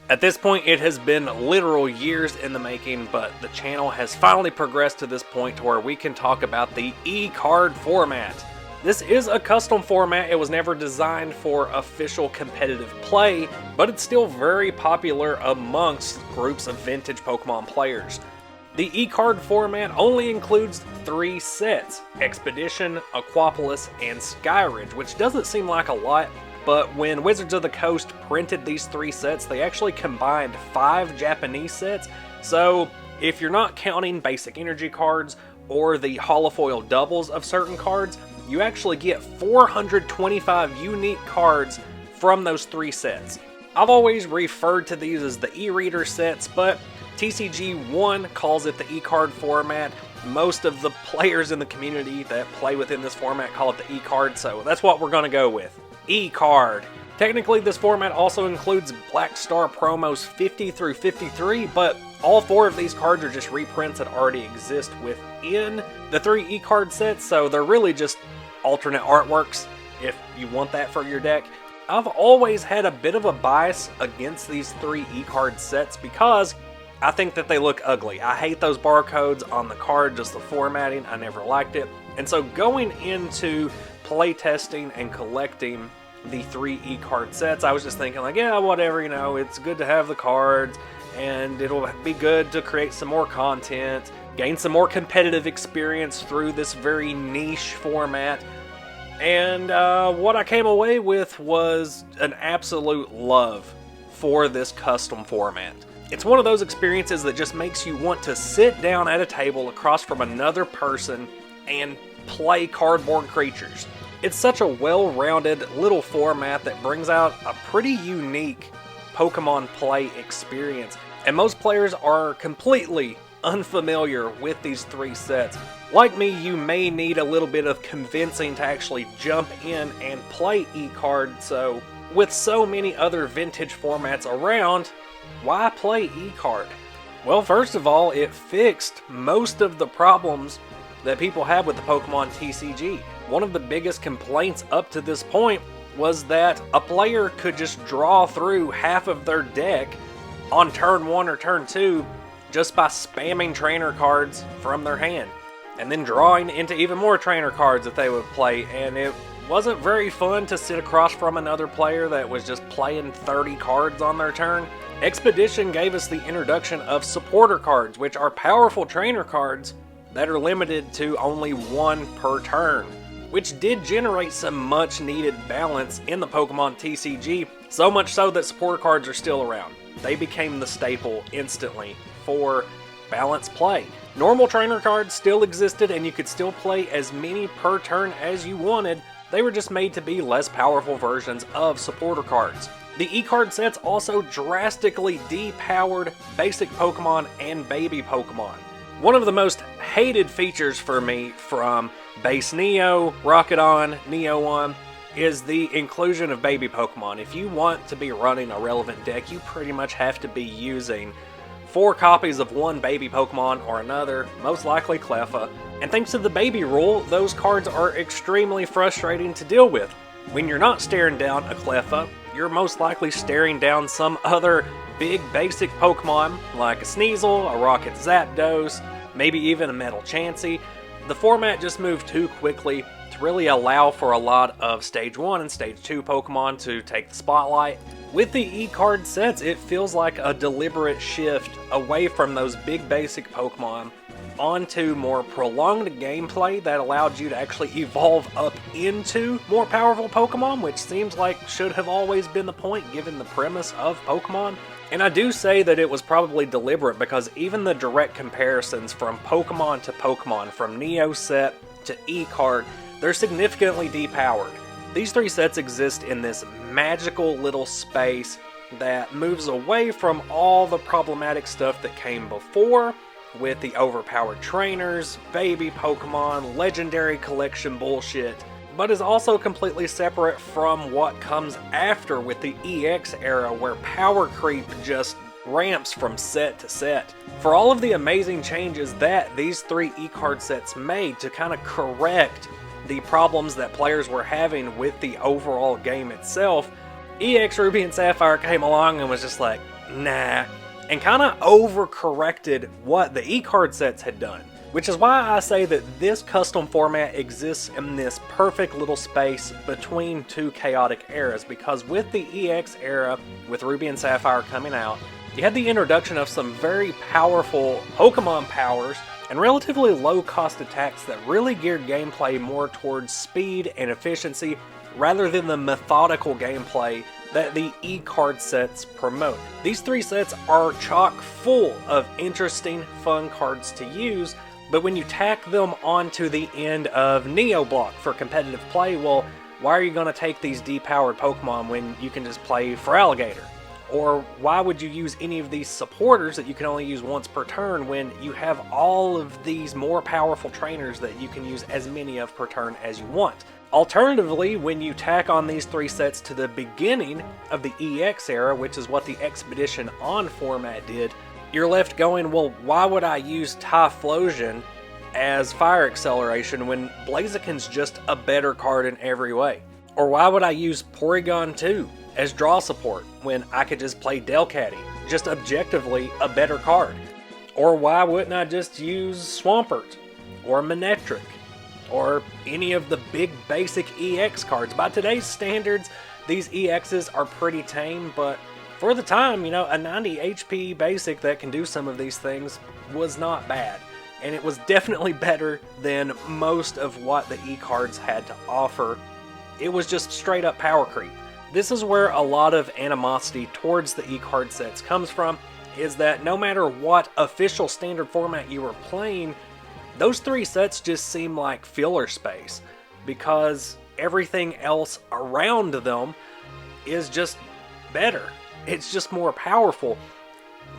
At this point, it has been literal years in the making, but the channel has finally progressed to this point to where we can talk about the eCard format. This is a custom format. It was never designed for official competitive play, but it's still very popular amongst groups of vintage Pokemon players. The eCard format only includes 3 sets: Expedition, Aquapolis, and Skyridge, which doesn't seem like a lot, but when Wizards of the Coast printed these 3 sets, they actually combined 5 Japanese sets, so if you're not counting basic energy cards or the holofoil doubles of certain cards, you actually get 425 unique cards from those 3 sets. I've always referred to these as the eReader sets, but TCG1 calls it the eCard format. Most of the players in the community that play within this format call it the eCard, so that's what we're going to go with. eCard. Technically, this format also includes Black Star promos 50 through 53, but all 4 of these cards are just reprints that already exist within the 3 eCard sets, so they're really just alternate artworks if you want that for your deck. I've always had a bit of a bias against these 3 eCard sets because I think that they look ugly. I hate those barcodes on the card, just the formatting. I never liked it. And so going into playtesting and collecting the 3 eCard sets, I was just thinking like, yeah, whatever, you know, it's good to have the cards and it'll be good to create some more content, gain some more competitive experience through this very niche format. And what I came away with was an absolute love for this custom format. It's one of those experiences that just makes you want to sit down at a table across from another person and play cardboard creatures. It's such a well-rounded little format that brings out a pretty unique Pokemon play experience, and most players are completely unfamiliar with these 3 sets. Like me, you may need a little bit of convincing to actually jump in and play eCard, so with so many other vintage formats around, why play eCard? Well, first of all, it fixed most of the problems that people have with the Pokemon TCG. One of the biggest complaints up to this point was that a player could just draw through half of their deck on turn 1 or turn 2 just by spamming trainer cards from their hand, and then drawing into even more trainer cards that they would play, and it wasn't very fun to sit across from another player that was just playing 30 cards on their turn. Expedition gave us the introduction of supporter cards, which are powerful trainer cards that are limited to only 1 per turn, which did generate some much needed balance in the Pokemon TCG, so much so that supporter cards are still around. They became the staple instantly for balanced play. Normal trainer cards still existed and you could still play as many per turn as you wanted. They were just made to be less powerful versions of supporter cards. The eCard sets also drastically depowered basic Pokemon and baby Pokemon. One of the most hated features for me from base Neo, Rocketon, Neon is the inclusion of baby Pokemon. If you want to be running a relevant deck, you pretty much have to be using 4 copies of one baby Pokemon or another, most likely Cleffa. And thanks to the baby rule, those cards are extremely frustrating to deal with. When you're not staring down a Cleffa, you're most likely staring down some other big basic Pokemon like a Sneasel, a Rocket Zapdos, maybe even a Metal Chansey. The format just moved too quickly to really allow for a lot of Stage 1 and Stage 2 Pokemon to take the spotlight. With the eCard sets, it feels like a deliberate shift away from those big basic Pokemon onto more prolonged gameplay that allowed you to actually evolve up into more powerful Pokemon, which seems like should have always been the point given the premise of Pokemon. And I do say that it was probably deliberate because even the direct comparisons from Pokemon to Pokemon, from Neo set to eCard, they're significantly depowered. These 3 sets exist in this magical little space that moves away from all the problematic stuff that came before, with the overpowered trainers, baby Pokemon, legendary collection bullshit, but is also completely separate from what comes after with the EX era, where power creep just ramps from set to set. For all of the amazing changes that these 3 eCard sets made to kind of correct the problems that players were having with the overall game itself, EX Ruby and Sapphire came along and was just like, nah, and kind of overcorrected what the eCard sets had done. Which is why I say that this custom format exists in this perfect little space between two chaotic eras, because with the EX era, with Ruby and Sapphire coming out, you had the introduction of some very powerful Pokemon powers and relatively low-cost attacks that really geared gameplay more towards speed and efficiency rather than the methodical gameplay that the eCard sets promote. These three sets are chock full of interesting, fun cards to use, but when you tack them onto the end of Neo Block for competitive play, well, why are you going to take these depowered Pokemon when you can just play for Alligator? Or why would you use any of these supporters that you can only use once per turn when you have all of these more powerful trainers that you can use as many of per turn as you want? Alternatively, when you tack on these three sets to the beginning of the EX era, which is what the Expedition On format did, you're left going, well, why would I use Typhlosion as fire acceleration when Blaziken's just a better card in every way? Or why would I use Porygon 2 as draw support when I could just play Delcatty, just objectively a better card? Or why wouldn't I just use Swampert or Manectric or any of the big basic EX cards? By today's standards, these EXs are pretty tame, but for the time, you know, a 90 HP basic that can do some of these things was not bad. And it was definitely better than most of what the eCards had to offer. It was just straight up power creep. This is where a lot of animosity towards the eCard sets comes from, is that no matter what official standard format you were playing, those three sets just seem like filler space, because everything else around them is just better. It's just more powerful.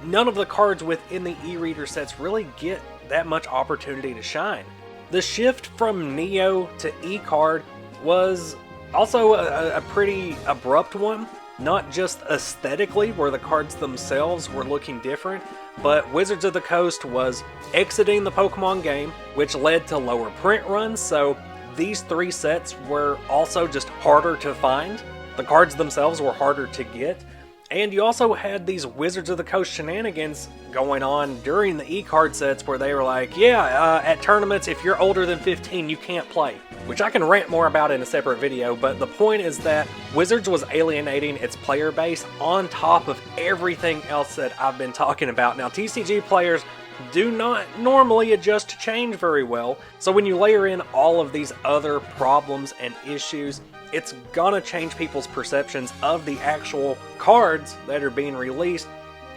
None of the cards within the eReader sets really get that much opportunity to shine. The shift from Neo to eCard was also a pretty abrupt one, not just aesthetically where the cards themselves were looking different, but Wizards of the Coast was exiting the Pokemon game, which led to lower print runs, so these three sets were also just harder to find. The cards themselves were harder to get. And you also had these Wizards of the Coast shenanigans going on during the eCard sets where they were like, yeah, at tournaments, if you're older than 15, you can't play. Which I can rant more about in a separate video, but the point is that Wizards was alienating its player base on top of everything else that I've been talking about. Now, TCG players do not normally adjust to change very well, so when you layer in all of these other problems and issues, it's gonna change people's perceptions of the actual cards that are being released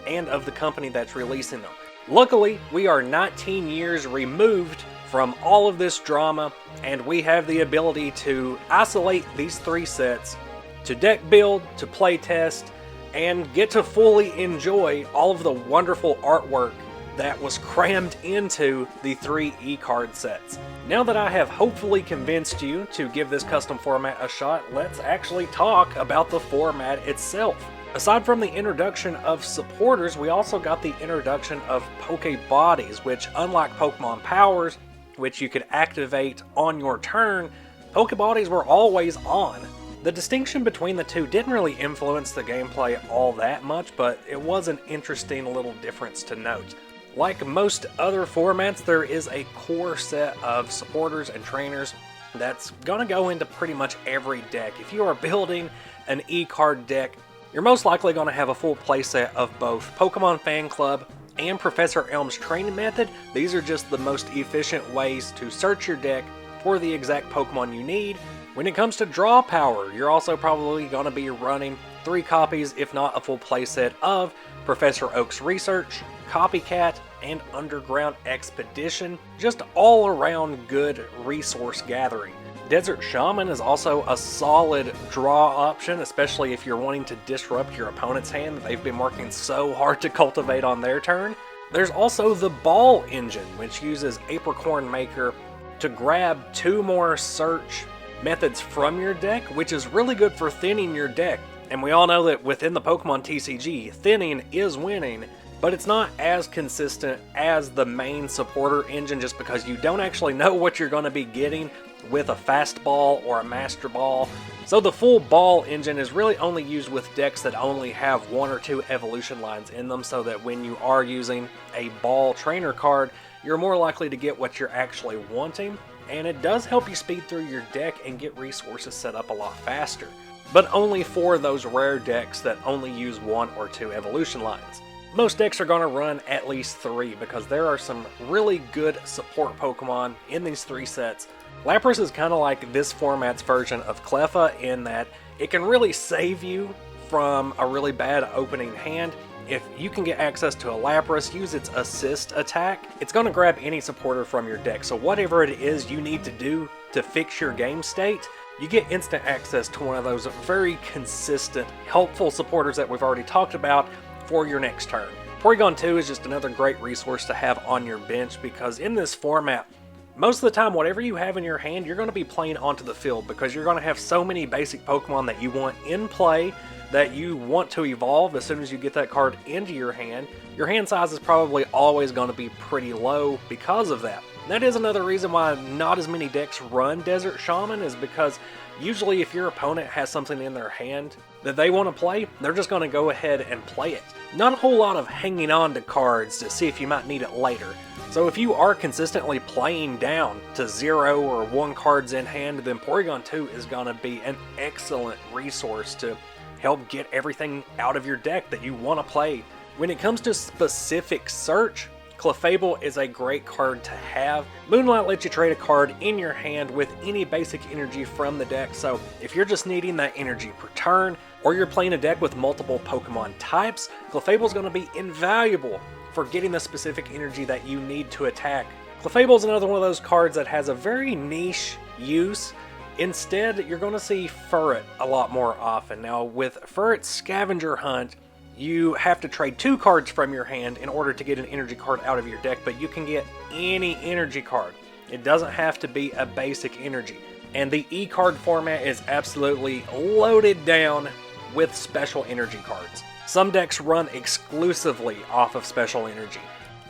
and of the company that's releasing them. Luckily, we are 19 years removed from all of this drama, and we have the ability to isolate these three sets, to deck build, to play test, and get to fully enjoy all of the wonderful artwork that was crammed into the three eCard sets. Now that I have hopefully convinced you to give this custom format a shot, let's actually talk about the format itself. Aside from the introduction of supporters, we also got the introduction of Pokebodies, which unlike Pokemon Powers, which you could activate on your turn, Pokebodies were always on. The distinction between the two didn't really influence the gameplay all that much, but it was an interesting little difference to note. Like most other formats, there is a core set of supporters and trainers that's gonna go into pretty much every deck. If you are building an eCard deck, you're most likely gonna have a full playset of both Pokemon Fan Club and Professor Elm's training method. These are just the most efficient ways to search your deck for the exact Pokemon you need. When it comes to draw power, you're also probably gonna be running 3 copies, if not a full playset of Professor Oak's Research, Copycat, and Underground Expedition. Just all around good resource gathering. Desert Shaman is also a solid draw option, especially if you're wanting to disrupt your opponent's hand that they've been working so hard to cultivate on their turn. There's also the Ball Engine, which uses Apricorn Maker to grab 2 more search methods from your deck, which is really good for thinning your deck. And we all know that within the Pokemon TCG, thinning is winning, but it's not as consistent as the main supporter engine just because you don't actually know what you're going to be getting with a fast ball or a master ball. So the full ball engine is really only used with decks that only have 1 or 2 evolution lines in them, so that when you are using a ball trainer card, you're more likely to get what you're actually wanting, and it does help you speed through your deck and get resources set up a lot faster. But only for those rare decks that only use 1 or 2 evolution lines. Most decks are going to run at least 3 because there are some really good support Pokemon in these 3 sets. Lapras is kind of like this format's version of Cleffa in that it can really save you from a really bad opening hand. If you can get access to a Lapras, use its assist attack, it's going to grab any supporter from your deck. So whatever it is you need to do to fix your game state, you get instant access to one of those very consistent, helpful supporters that we've already talked about for your next turn. Porygon 2 is just another great resource to have on your bench because in this format, most of the time, whatever you have in your hand, you're going to be playing onto the field because you're going to have so many basic Pokemon that you want in play that you want to evolve as soon as you get that card into your hand. Your hand size is probably always going to be pretty low because of that. And that is another reason why not as many decks run Desert Shaman, is because usually if your opponent has something in their hand that they want to play, they're just going to go ahead and play it. Not a whole lot of hanging on to cards to see if you might need it later. So if you are consistently playing down to 0 or 1 cards in hand, then Porygon 2 is going to be an excellent resource to help get everything out of your deck that you want to play. When it comes to specific search, Clefable is a great card to have. Moonlight lets you trade a card in your hand with any basic energy from the deck, so if you're just needing that energy per turn, or you're playing a deck with multiple Pokemon types, Clefable is going to be invaluable for getting the specific energy that you need to attack. Clefable is another one of those cards that has a very niche use. Instead, you're going to see Furret a lot more often. Now, with Furret's Scavenger Hunt, you have to trade 2 cards from your hand in order to get an energy card out of your deck, but you can get any energy card. It doesn't have to be a basic energy. And the eCard format is absolutely loaded down with special energy cards. Some decks run exclusively off of special energy.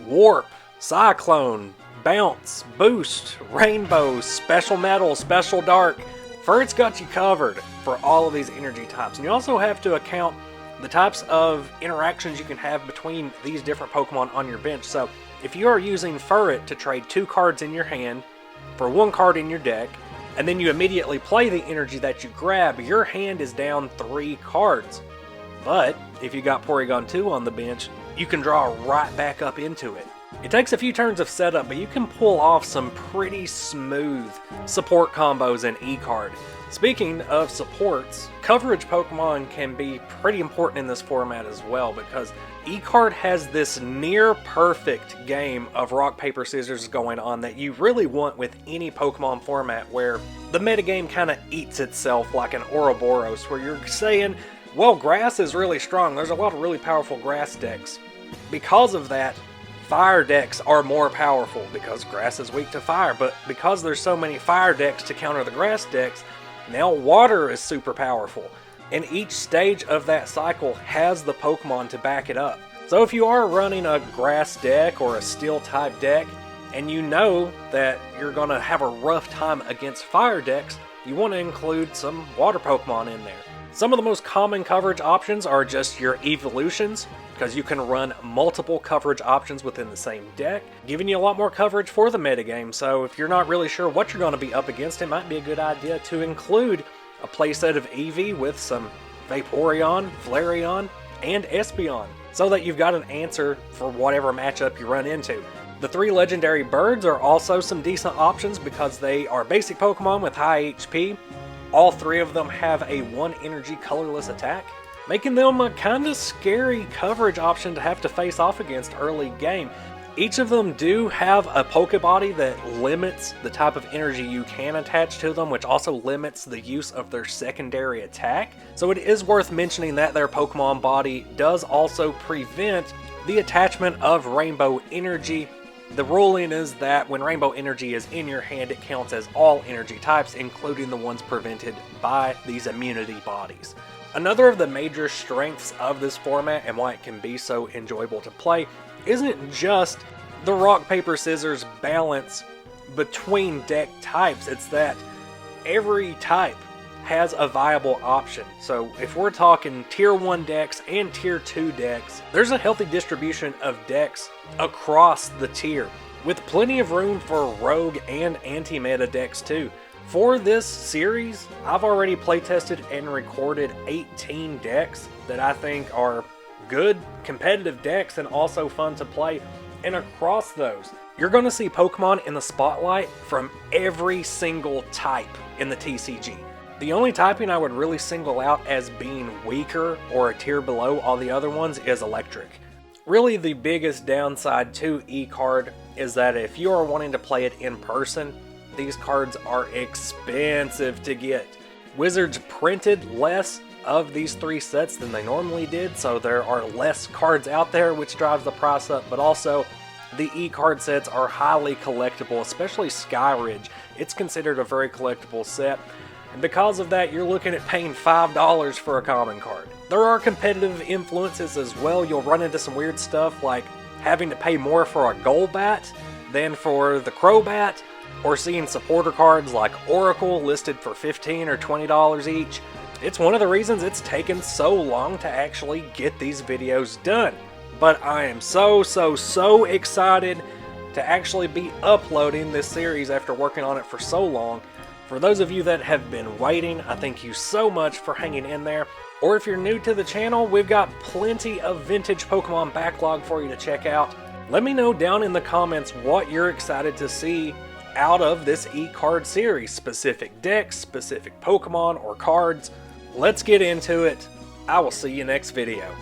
Warp, Cyclone, Bounce, Boost, Rainbow, Special Metal, Special Dark. Furret's got you covered for all of these energy types. And you also have to account the types of interactions you can have between these different Pokemon on your bench. So if you are using Furret to trade 2 cards in your hand for 1 card in your deck, and then you immediately play the energy that you grab, your hand is down 3 cards. But if you got Porygon 2 on the bench, you can draw right back up into it. It takes a few turns of setup, but you can pull off some pretty smooth support combos in eCard. Speaking of supports, coverage Pokemon can be pretty important in this format as well, because eCard has this near perfect game of rock, paper, scissors going on that you really want with any Pokemon format, where the metagame kind of eats itself like an Ouroboros, where you're saying, well, grass is really strong, there's a lot of really powerful grass decks. Because of that, fire decks are more powerful because grass is weak to fire, but because there's so many fire decks to counter the grass decks, now water is super powerful. And each stage of that cycle has the Pokemon to back it up. So if you are running a grass deck or a steel type deck, and you know that you're going to have a rough time against fire decks, you want to include some water Pokemon in there. Some of the most common coverage options are just your evolutions, because you can run multiple coverage options within the same deck, giving you a lot more coverage for the metagame. So if you're not really sure what you're going to be up against, it might be a good idea to include a playset of Eevee with some Vaporeon, Flareon, and Espeon, so that you've got an answer for whatever matchup you run into. The 3 legendary birds are also some decent options because they are basic Pokemon with high HP. All 3 of them have a 1 energy colorless attack, making them a kind of scary coverage option to have to face off against early game. Each of them do have a Pokebody that limits the type of energy you can attach to them, which also limits the use of their secondary attack. So it is worth mentioning that their Pokemon body does also prevent the attachment of Rainbow Energy. The ruling is that when Rainbow Energy is in your hand, it counts as all energy types, including the ones prevented by these immunity bodies. Another of the major strengths of this format and why it can be so enjoyable to play isn't just the rock, paper, scissors balance between deck types. It's that every type has a viable option. So if we're talking tier 1 decks and tier 2 decks, there's a healthy distribution of decks across the tier, with plenty of room for rogue and anti-meta decks too. For this series, I've already playtested and recorded 18 decks that I think are good, competitive decks and also fun to play. And across those, you're going to see Pokemon in the spotlight from every single type in the TCG. The only typing I would really single out as being weaker or a tier below all the other ones is Electric. Really, the biggest downside to eCard is that if you are wanting to play it in person, these cards are expensive to get. Wizards printed less of these 3 sets than they normally did, so there are less cards out there, which drives the price up, but also the eCard sets are highly collectible, especially Skyridge. It's considered a very collectible set, and because of that, you're looking at paying $5 for a common card. There are competitive influences as well. You'll run into some weird stuff like having to pay more for a Golbat than for the Crobat, or seeing supporter cards like Oracle listed for $15 or $20 each. It's one of the reasons it's taken so long to actually get these videos done. But I am so excited to actually be uploading this series after working on it for so long. For those of you that have been waiting, I thank you so much for hanging in there. Or if you're new to the channel, we've got plenty of vintage Pokemon backlog for you to check out. Let me know down in the comments what you're excited to see out of this eCard series. Specific decks, specific Pokemon, or cards. Let's get into it. I will see you next video.